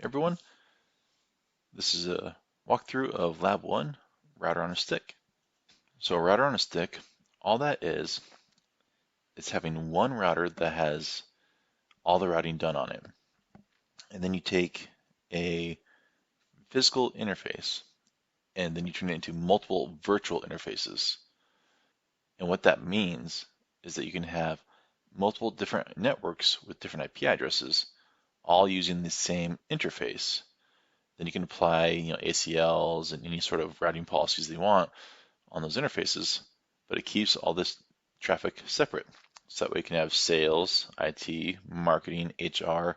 Everyone, this is a walkthrough of Lab 1, router on a stick. So a router on a stick, all that is, it's having one router that has all the routing done on it. And then you take a physical interface and then you turn it into multiple virtual interfaces. And what that means is that you can have multiple different networks with different IP addresses, all using the same interface. Then you can apply, ACLs and any sort of routing policies that you want on those interfaces, but it keeps all this traffic separate. So that way you can have sales, IT, marketing, HR,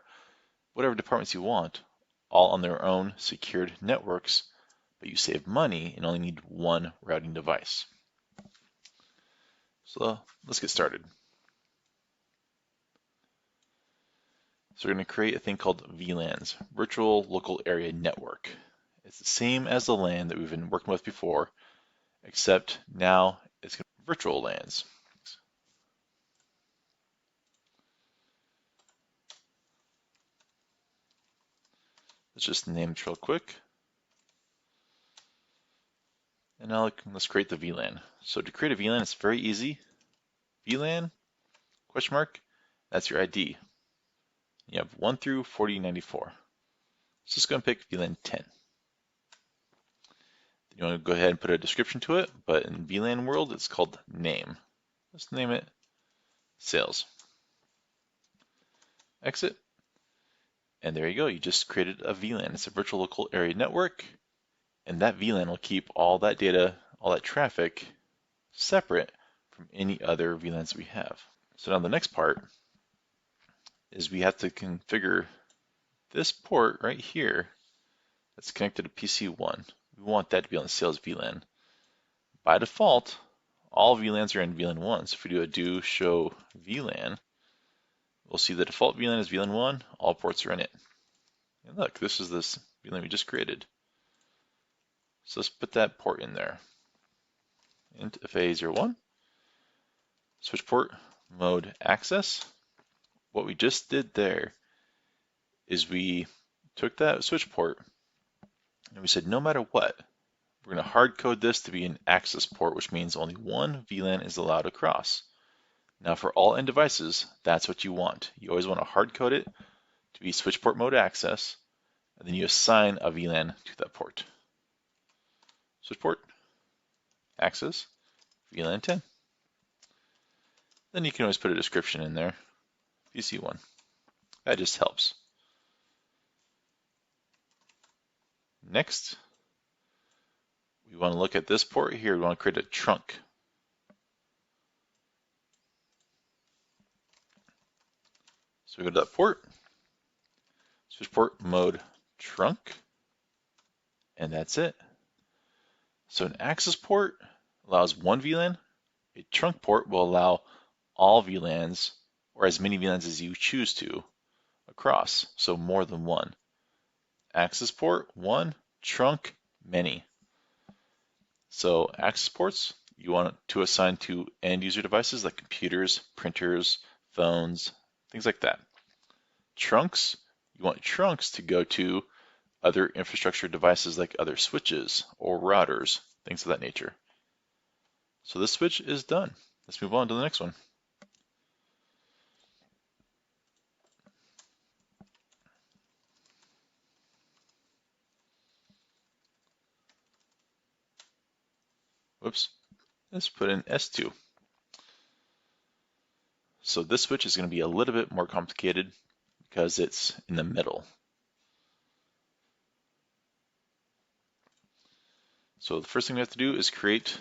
whatever departments you want, all on their own secured networks, but you save money and only need one routing device. So let's get started. So we're going to create a thing called VLANs, Virtual Local Area Network. It's the same as the LAN that we've been working with before, except now it's virtual LANs. Let's just name it real quick. And now let's create the VLAN. So to create a VLAN, it's very easy. VLAN, question mark, that's your ID. You have 1 through 4094. So just go and pick VLAN 10. Then you want to go ahead and put a description to it, but in VLAN world, it's called name. Let's name it sales. Exit. And there you go. You just created a VLAN. It's a virtual local area network. And that VLAN will keep all that data, all that traffic separate from any other VLANs we have. So now the next part is we have to configure this port right here that's connected to PC1. We want that to be on the sales VLAN. By default, all VLANs are in VLAN 1. So if we do a do show VLAN, we'll see the default VLAN is VLAN 1. All ports are in it. And look, this is this VLAN we just created. So let's put that port in there. Int FA01. Switch port mode access. What we just did there is we took that switch port and we said no matter what, we're going to hard code this to be an access port, which means only one VLAN is allowed across. Now for all end devices, that's what you want. You always want to hard code it to be switch port mode access, and then you assign a VLAN to that port. Switch port, access, VLAN 10. Then you can always put a description in there, PC1. That just helps. Next, we want to look at this port here. We want to create a trunk. So we go to that port, switch port mode trunk, and that's it. So an access port allows one VLAN. A trunk port will allow all VLANs, or as many VLANs as you choose to, across, so more than one. Access port, one. Trunk, many. So access ports, you want to assign to end user devices like computers, printers, phones, things like that. Trunks, you want trunks to go to other infrastructure devices like other switches or routers, things of that nature. So this switch is done. Let's move on to the next one. Whoops, let's put in S2. So this switch is going to be a little bit more complicated because it's in the middle. So the first thing we have to do is create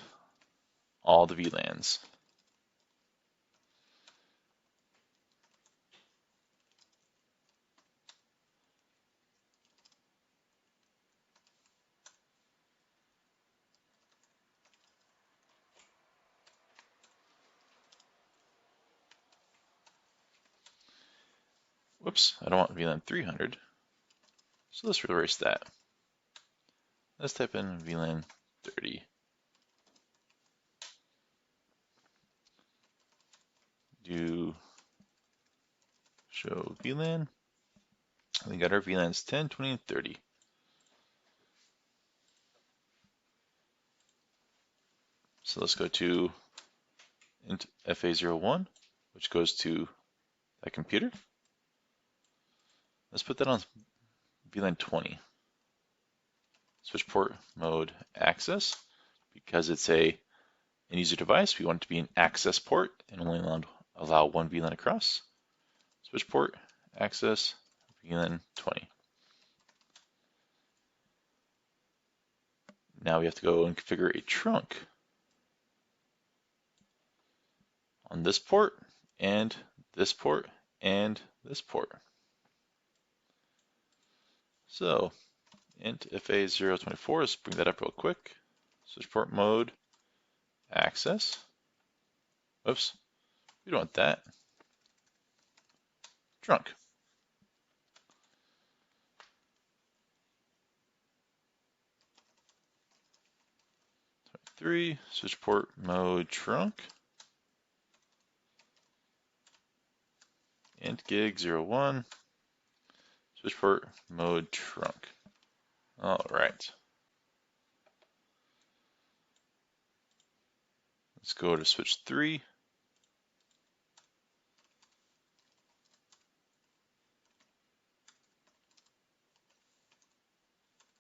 all the VLANs. Whoops, I don't want VLAN 300. So let's erase that. Let's type in VLAN 30. Do show VLAN. We got our VLANs 10, 20, and 30. So let's go to int FA01, which goes to that computer. Let's put that on VLAN 20. Switch port mode access. Because it's an user device, we want it to be an access port and only allow one VLAN across. Switch port access VLAN 20. Now we have to go and configure a trunk on this port and this port and this port. So int FA024, let's bring that up real quick. Switch port mode access. Oops, we don't want that. Trunk. Three, switch port mode trunk. Int gig01, switch port mode trunk. All right. Let's go to switch 3. Do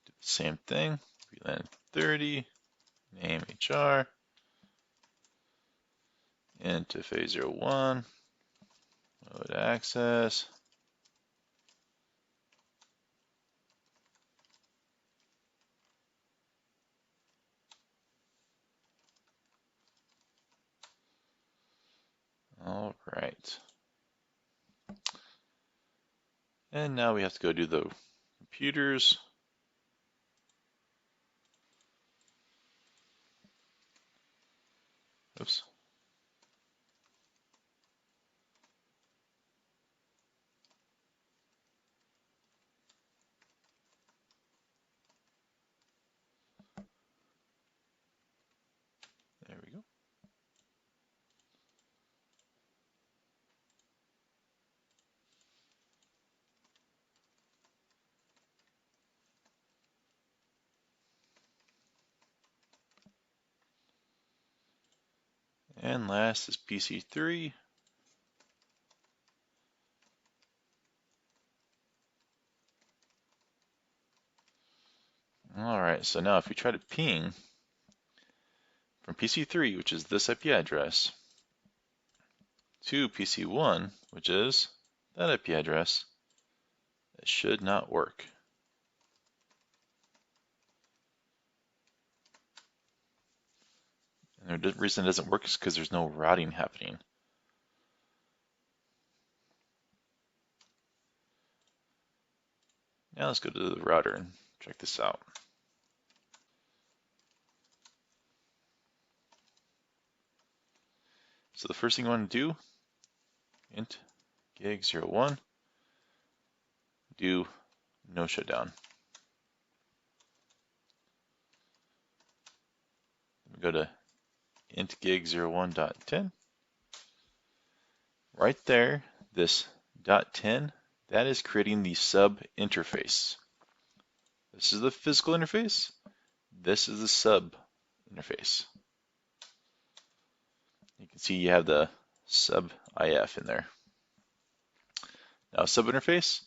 the same thing. VLAN 30, name HR, int FA01, mode access. All right. And now we have to go do the computers. Oops. There we go. And last is PC3. All right, so now if we try to ping from PC3, which is this IP address, to PC1, which is that IP address, it should not work. And the reason it doesn't work is because there's no routing happening. Now let's go to the router and check this out. So the first thing you want to do, int gig01, do no shutdown. We go to int gig01.10. Right there, this .10, that is creating the sub interface. This is the physical interface. This is the sub interface. You can see you have the sub IF in there. Now, sub interface,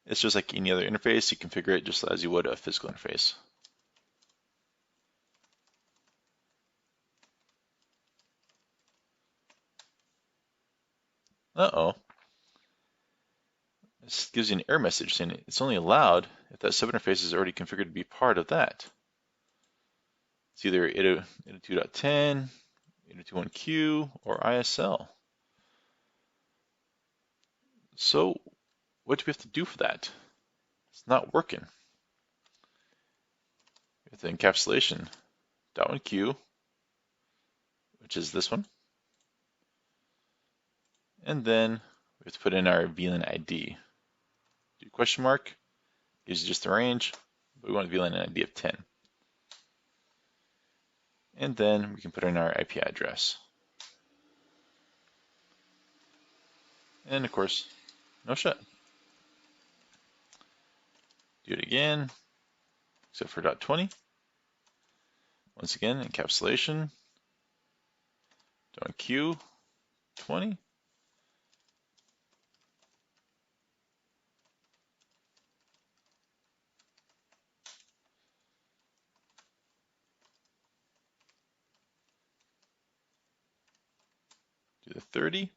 it's just like any other interface. You configure it just as you would a physical interface. Uh-oh. This gives you an error message saying it's only allowed if that sub interface is already configured to be part of that. It's either 802.10, 802.1q, or ISL. So what do we have to do for that? It's not working. With the encapsulation .1q, which is this one, and then we have to put in our VLAN ID. Do question mark, gives you just the range, but we want a VLAN ID of 10. And then we can put in our IP address. And of course, no shut. Do it again, except for .20. Once again, encapsulation, .q, 20. Do the 30.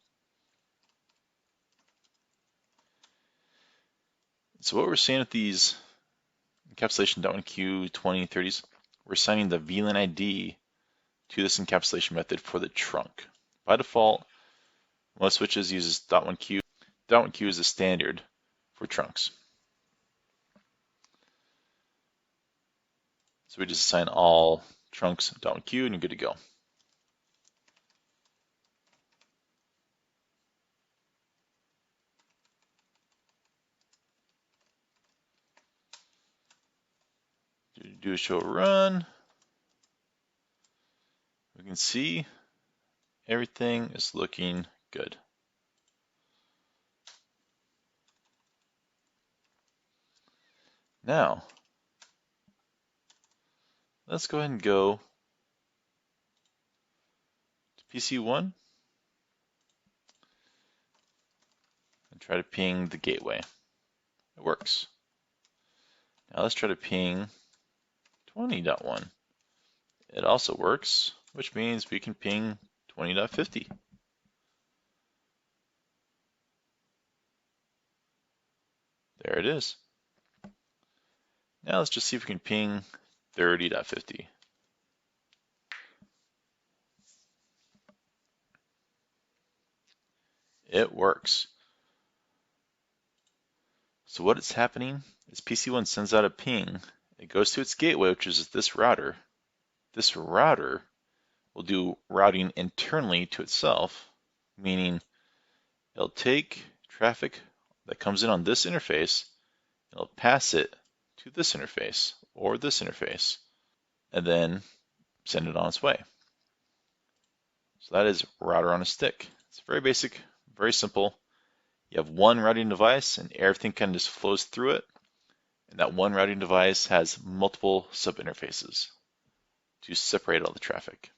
So what we're seeing with these encapsulation .1q, 20, 30s, we're assigning the VLAN ID to this encapsulation method for the trunk. By default, most switches uses .1q. .1q is the standard for trunks. So we just assign all trunks .1q and you're good to go. Do a show run. We can see everything is looking good. Now, let's go ahead and go to PC1 and try to ping the gateway. It works. Now let's try to ping 20.1. It also works, which means we can ping 20.50. There it is. Now let's just see if we can ping 30.50. It works. So what is happening is PC1 sends out a ping. It goes to its gateway, which is this router. This router will do routing internally to itself, meaning it'll take traffic that comes in on this interface, and it'll pass it to this interface or this interface, and then send it on its way. So that is router on a stick. It's very basic, very simple. You have one routing device and everything kind of just flows through it. And that one routing device has multiple sub-interfaces to separate all the traffic.